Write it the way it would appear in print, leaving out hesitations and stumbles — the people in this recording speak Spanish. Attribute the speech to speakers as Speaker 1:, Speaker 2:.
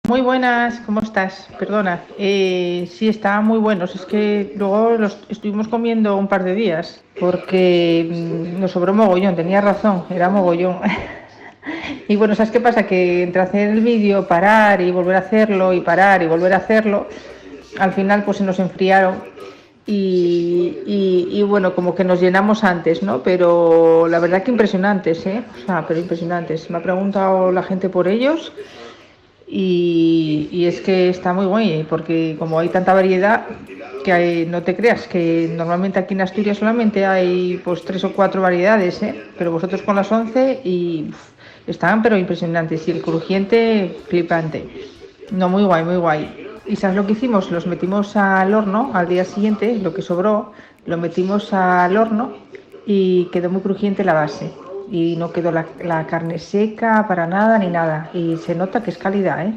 Speaker 1: Muy buenas, ¿cómo estás? Perdona. Sí, estaban muy buenos. Es que luego los estuvimos comiendo un par de días porque nos sobró mogollón. Tenía razón, era mogollón. Y bueno, ¿sabes qué pasa? Que entre hacer el vídeo, parar y volver a hacerlo y parar y volver a hacerlo, al final pues se nos enfriaron y bueno, como que nos llenamos antes, ¿no? Pero la verdad que impresionantes, ¿eh? O sea, pero impresionantes. Me ha preguntado la gente por ellos y es que está muy guay, porque como hay tanta variedad, no te creas que normalmente aquí en Asturias solamente hay pues tres o cuatro variedades, ¿eh? Pero vosotros con las 11 y estaban pero impresionantes y el crujiente flipante. No, muy guay, muy guay. ¿Y sabes lo que hicimos? Los metimos al horno al día siguiente, lo que sobró, lo metimos al horno y quedó muy crujiente la base. Y no quedó la carne seca para nada ni nada. Y se nota que es calidad, ¿eh?